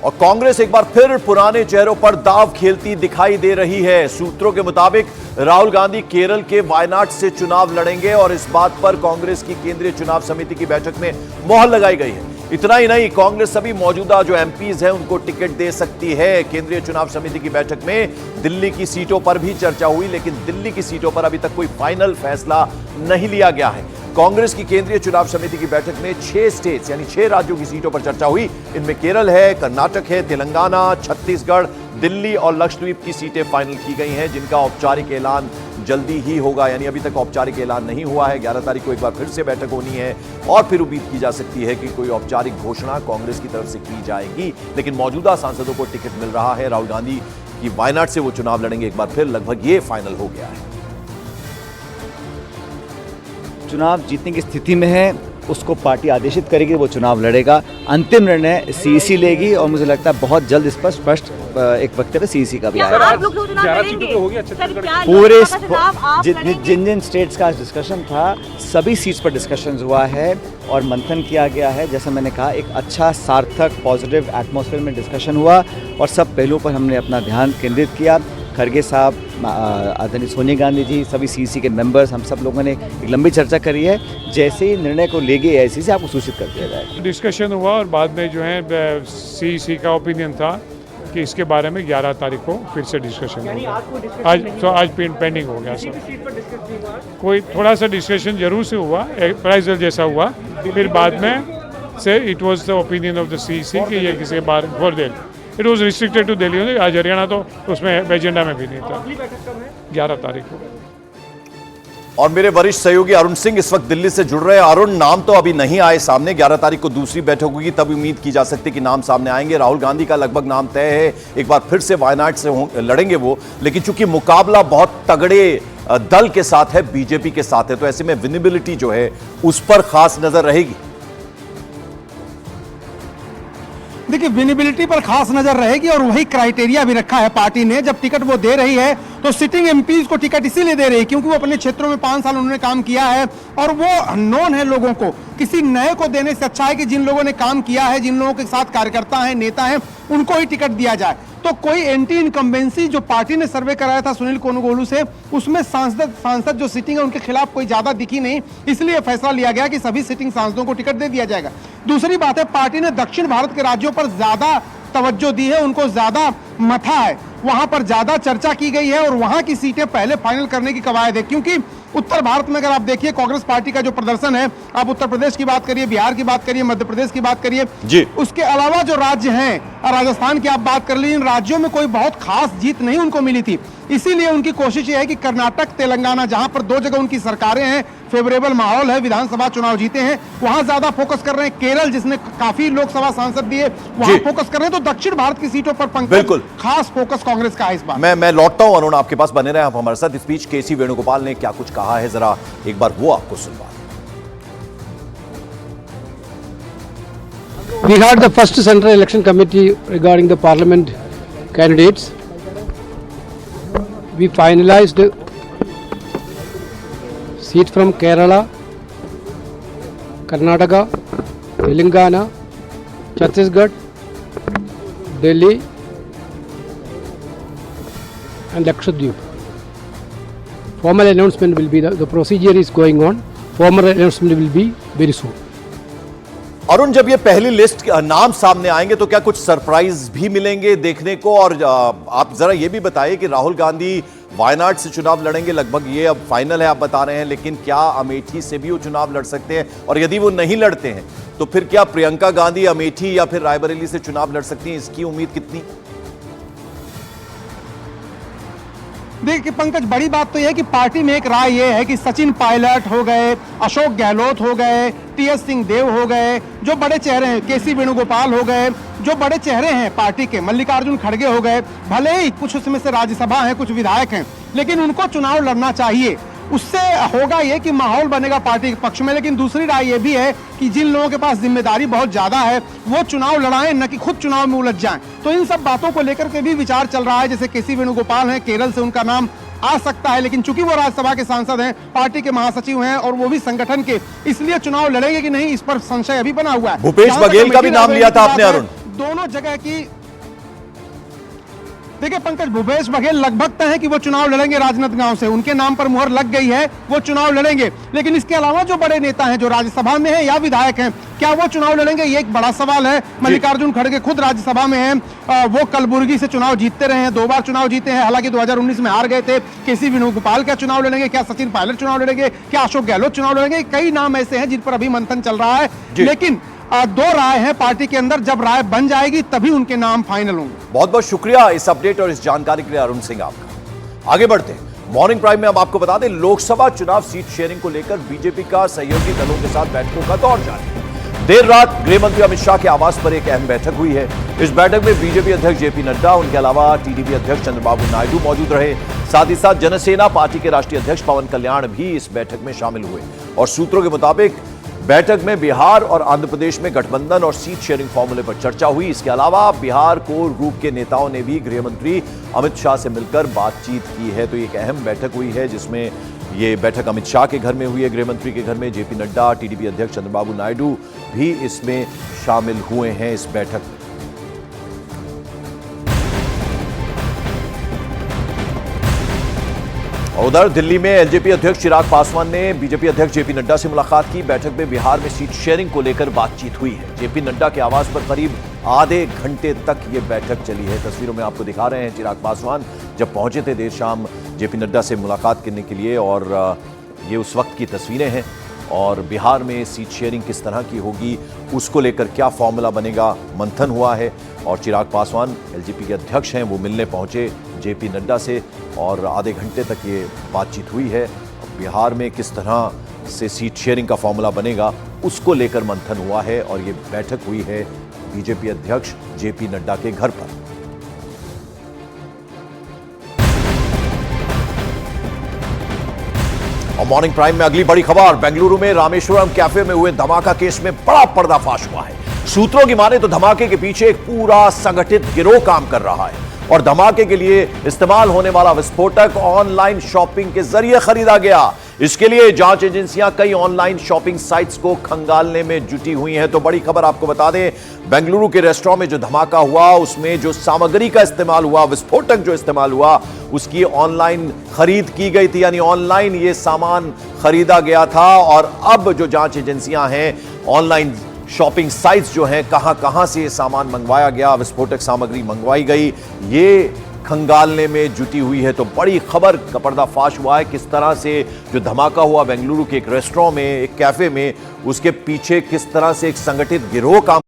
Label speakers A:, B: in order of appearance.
A: और कांग्रेस एक बार फिर पुराने चेहरों पर दांव खेलती दिखाई दे रही है। सूत्रों के मुताबिक राहुल गांधी केरल के वायनाड से चुनाव लड़ेंगे और इस बात पर कांग्रेस की केंद्रीय चुनाव समिति की बैठक में मोहर लगाई गई है। इतना ही नहीं, कांग्रेस सभी मौजूदा जो एमपीज हैं उनको टिकट दे सकती है। केंद्रीय चुनाव समिति की बैठक में दिल्ली की सीटों पर भी चर्चा हुई, लेकिन दिल्ली की सीटों पर अभी तक कोई फाइनल फैसला नहीं लिया गया है। कांग्रेस की केंद्रीय चुनाव समिति की बैठक में 6 स्टेट्स यानी 6 राज्यों की सीटों पर चर्चा हुई। इनमें केरल है, कर्नाटक है, तेलंगाना, छत्तीसगढ़, दिल्ली और लक्षद्वीप की सीटें फाइनल की गई हैं, जिनका औपचारिक ऐलान जल्दी ही होगा। यानी अभी तक औपचारिक ऐलान नहीं हुआ है। 11 तारीख को एक बार फिर से बैठक होनी है और फिर उम्मीद की जा सकती है कि कोई औपचारिक घोषणा कांग्रेस की तरफ से की जाएगी। लेकिन मौजूदा सांसदों को टिकट मिल रहा है। राहुल गांधी की वायनाड से वो चुनाव लड़ेंगे एक बार फिर, लगभग ये फाइनल हो गया है।
B: चुनाव जीतने की स्थिति में है, उसको पार्टी आदेशित करेगी, वो चुनाव लड़ेगा। अंतिम निर्णय सीईसी लेगी और मुझे लगता है बहुत जल्द इस पर स्पष्ट एक वक्तव्य सीईसी का भी आएगा। पूरे जिन जिन स्टेट्स का डिस्कशन था सभी सीट्स पर डिस्कशन हुआ है और मंथन किया गया है। जैसा मैंने कहा, एक अच्छा सार्थक पॉजिटिव एटमॉस्फेयर में डिस्कशन हुआ और सब पहलुओं पर हमने अपना ध्यान केंद्रित किया। खड़गे साहब, आदरणीय सोनिया गांधी जी, सभी सीईसी के मेंबर्स, हम सब लोगों ने एक लंबी चर्चा करी है। जैसे ही निर्णय को लेगी एआईसीसी से आपको सूचित कर दिया जाएगा।
C: डिस्कशन हुआ और बाद में जो है सीईसी का ओपिनियन था कि इसके बारे में 11 तारीख को फिर से डिस्कशन होगा। आज पेंडिंग हो गया सर। कोई थोड़ा सा डिस्कशन जरूर से हुआ, अप्राइजल जैसा हुआ, फिर बाद में से it was the opinion of the CEC कि ये किसी बार for there it was restricted to Delhi. आज हरियाणा तो उसमें एजेंडा में भी नहीं था। 11 तारीख को।
A: और मेरे वरिष्ठ सहयोगी अरुण सिंह इस वक्त दिल्ली से जुड़ रहे हैं। अरुण, नाम तो अभी नहीं आए सामने, 11 तारीख को दूसरी बैठक होगी, तब उम्मीद की जा सकती है कि नाम सामने आएंगे। राहुल गांधी का लगभग नाम तय है, एक बार फिर से वायनाड से लड़ेंगे वो, लेकिन चूंकि मुकाबला बहुत तगड़े दल के साथ है, बीजेपी के साथ है, तो ऐसे में विजिबिलिटी जो है उस पर खास नजर रहेगी।
D: देखिए, विजिबिलिटी पर खास नजर रहेगी और वही क्राइटेरिया भी रखा है पार्टी ने। जब टिकट वो दे रही है तो सिटिंग एमपीज को टिकट इसीलिए दे रही है क्योंकि वो अपने क्षेत्रों में 5 साल उन्होंने काम किया है और वो नोन है लोगों को। किसी नए को देने से अच्छा है कि जिन लोगों ने काम किया है, जिन लोगों के साथ कार्यकर्ता हैं, नेता हैं, उनको ही टिकट दिया जाए। तो कोई एंटी इनकम्बेंसी जो पार्टी ने सर्वे कराया था सुनील कोनुगोलू से, उसमें सांसद जो सिटिंग है उनके खिलाफ कोई ज्यादा दिखी नहीं, इसलिए फैसला लिया गया कि सभी सिटिंग सांसदों को टिकट दे दिया जाएगा। दूसरी बात है, पार्टी ने दक्षिण भारत के राज्यों पर ज्यादा तवज्जो दी है, उनको ज्यादा मथा है, वहां पर ज्यादा चर्चा की गई है और वहां की सीटें पहले फाइनल करने की कवायद है। क्योंकि उत्तर भारत में अगर आप देखिए कांग्रेस पार्टी का जो प्रदर्शन है, आप उत्तर प्रदेश की बात करिए, बिहार की बात करिए, मध्य प्रदेश की बात करिए, उसके अलावा जो राज्य हैं, राजस्थान की आप बात कर लीजिए, इन राज्यों में कोई बहुत खास जीत नहीं उनको मिली थी। इसीलिए उनकी कोशिश यह है कि कर्नाटक, तेलंगाना, जहां पर 2 जगह उनकी सरकारें हैं, फेवरेबल माहौल है, विधानसभा चुनाव जीते हैं, वहां ज्यादा फोकस कर रहे हैं। केरल, जिसने काफी लोकसभा सांसद दिए, वहां फोकस कर रहे हैं। तो दक्षिण भारत की सीटों पर पंकज खास फोकस कांग्रेस का है इस बार।
A: मैं लौटता हूं अरुण, आपके पास बने रहे आप हमारे साथ। इस बीच केसी वेणुगोपाल ने क्या कुछ कहा है, जरा एक बार वो आपको सुनवा।
E: We had the first Central Election Committee regarding the Parliament candidates. We finalized seats from Kerala, Karnataka, Telangana, Chhattisgarh, Delhi and Lakshadweep. Formal announcement will be, the procedure is going on. Formal announcement will be very soon.
A: Arun, जब ये पहली list नाम सामने आएंगे तो क्या कुछ surprise भी मिलेंगे देखने को? और आप जरा ये भी बताइए कि राहुल गांधी वायनाड से चुनाव लड़ेंगे, लगभग ये अब फाइनल है आप बता रहे हैं, लेकिन क्या अमेठी से भी वो चुनाव लड़ सकते हैं? और यदि वो नहीं लड़ते हैं तो फिर क्या प्रियंका गांधी अमेठी या फिर रायबरेली से चुनाव लड़ सकती हैं? इसकी उम्मीद कितनी?
D: देखिए पंकज, बड़ी बात तो यह है कि पार्टी में एक राय यह है कि सचिन पायलट हो गए, अशोक गहलोत हो गए, टीएस सिंहदेव हो गए, जो बड़े चेहरे हैं, केसी वेणुगोपाल हो गए, जो बड़े चेहरे हैं पार्टी के, मल्लिकार्जुन खड़गे हो गए, भले ही कुछ उसमें से राज्यसभा हैं, कुछ विधायक हैं, लेकिन उनको चुनाव लड़ना चाहिए। उससे होगा ये कि माहौल बनेगा पार्टी के पक्ष में। लेकिन दूसरी राय ये भी है कि जिन लोगों के पास जिम्मेदारी बहुत ज्यादा है वो चुनाव लड़ाएं, न कि खुद चुनाव में उलझ जाएं। तो इन सब बातों को लेकर के भी विचार चल रहा है। जैसे केसी वेणुगोपाल हैं, केरल से उनका नाम आ सकता है, लेकिन चूंकि वो राज्यसभा के सांसद हैं, पार्टी के महासचिव हैं और वो भी संगठन के, इसलिए चुनाव लड़ेंगे कि नहीं इस पर संशय अभी बना हुआ है।
A: भूपेश बघेल का भी नाम लिया था आपने अरुण।
D: दोनों जगह की देखिए पंकज, भूपेश बघेल लगभग तय है कि वो चुनाव लड़ेंगे राजनांदगांव से, उनके नाम पर मुहर लग गई है, वो चुनाव लड़ेंगे। लेकिन इसके अलावा जो बड़े नेता हैं, जो राज्यसभा में हैं या विधायक हैं, क्या वो चुनाव लड़ेंगे, ये एक बड़ा सवाल है। मल्लिकार्जुन खड़गे खुद राज्यसभा में हैं, वो कलबुर्गी से चुनाव जीतते रहे हैं, 2 बार चुनाव जीते हैं, हालांकि 2019 में हार गए थे। केसी वेणुगोपाल क्या चुनाव लड़ेंगे, क्या सचिन पायलट चुनाव लड़ेंगे, क्या अशोक गहलोत चुनाव लड़ेंगे, कई नाम ऐसे हैं जिन पर अभी मंथन चल रहा है। लेकिन 2 राय है पार्टी के अंदर, जब राय बन जाएगी तभी उनके नाम फाइनल होंगे।
A: बहुत बहुत शुक्रिया इस अपडेट और इस जानकारी के लिए अरुण सिंह आपका। आगे बढ़ते हैं मॉर्निंग प्राइम में। अब आपको बता दें, लोकसभा चुनाव सीट शेयरिंग को लेकर बीजेपी का सहयोगी दलों के साथ बैठकों का दौर जारी है। देर रात गृह मंत्री अमित शाह के आवास पर एक अहम बैठक हुई है। इस बैठक में बीजेपी अध्यक्ष जेपी नड्डा, उनके अलावा टीडीपी अध्यक्ष चंद्रबाबू नायडू मौजूद रहे। साथ ही साथ जनसेना पार्टी के राष्ट्रीय अध्यक्ष पवन कल्याण भी इस बैठक में शामिल हुए और सूत्रों के मुताबिक बैठक में बिहार और आंध्र प्रदेश में गठबंधन और सीट शेयरिंग फॉर्मूले पर चर्चा हुई। इसके अलावा बिहार कोर ग्रुप के नेताओं ने भी गृह मंत्री अमित शाह से मिलकर बातचीत की है। तो एक अहम बैठक हुई है, जिसमें ये बैठक अमित शाह के घर में हुई है, गृह मंत्री के घर में। जेपी नड्डा, टीडीपी अध्यक्ष चंद्रबाबू नायडू भी इसमें शामिल हुए हैं इस बैठक में। उधर दिल्ली में एलजेपी अध्यक्ष चिराग पासवान ने बीजेपी अध्यक्ष जेपी नड्डा से मुलाकात की। बैठक में बिहार में सीट शेयरिंग को लेकर बातचीत हुई है। जेपी नड्डा के आवास पर करीब आधे घंटे तक ये बैठक चली है। तस्वीरों में आपको दिखा रहे हैं चिराग पासवान जब पहुंचे थे देर शाम जेपी नड्डा से मुलाकात करने के लिए, और ये उस वक्त की तस्वीरें हैं। और बिहार में सीट शेयरिंग किस तरह की होगी, उसको लेकर क्या फॉर्मूला बनेगा, मंथन हुआ है। और चिराग पासवान एलजेपी के अध्यक्ष हैं, वो मिलने पहुंचे जेपी नड्डा से और आधे घंटे तक ये बातचीत हुई है। बिहार में किस तरह से सीट शेयरिंग का फॉर्मूला बनेगा, उसको लेकर मंथन हुआ है और ये बैठक हुई है बीजेपी अध्यक्ष जेपी नड्डा के घर पर। और मॉर्निंग प्राइम में अगली बड़ी खबर, बेंगलुरु में रामेश्वरम कैफे में हुए धमाका केस में बड़ा पर्दाफाश हुआ है। सूत्रों की माने तो धमाके के पीछे एक पूरा संगठित गिरोह काम कर रहा है और धमाके के लिए इस्तेमाल होने वाला विस्फोटक ऑनलाइन शॉपिंग के जरिए खरीदा गया। इसके लिए जांच एजेंसियां कई ऑनलाइन शॉपिंग साइट्स को खंगालने में जुटी हुई हैं। तो बड़ी खबर आपको बता दें, बेंगलुरु के रेस्टोरेंट में जो धमाका हुआ, उसमें जो सामग्री का इस्तेमाल हुआ, विस्फोटक जो इस्तेमाल हुआ, उसकी ऑनलाइन खरीद की गई थी, यानी ऑनलाइन ये सामान खरीदा गया था। और अब जो जांच एजेंसियां हैं, ऑनलाइन शॉपिंग साइट्स जो हैं, कहां से ये सामान मंगवाया गया, विस्फोटक सामग्री मंगवाई गई, ये खंगालने में जुटी हुई है। तो बड़ी खबर का पर्दाफाश हुआ है किस तरह से जो धमाका हुआ बेंगलुरु के एक रेस्टोरेंट में, एक कैफे में, उसके पीछे किस तरह से एक संगठित गिरोह काम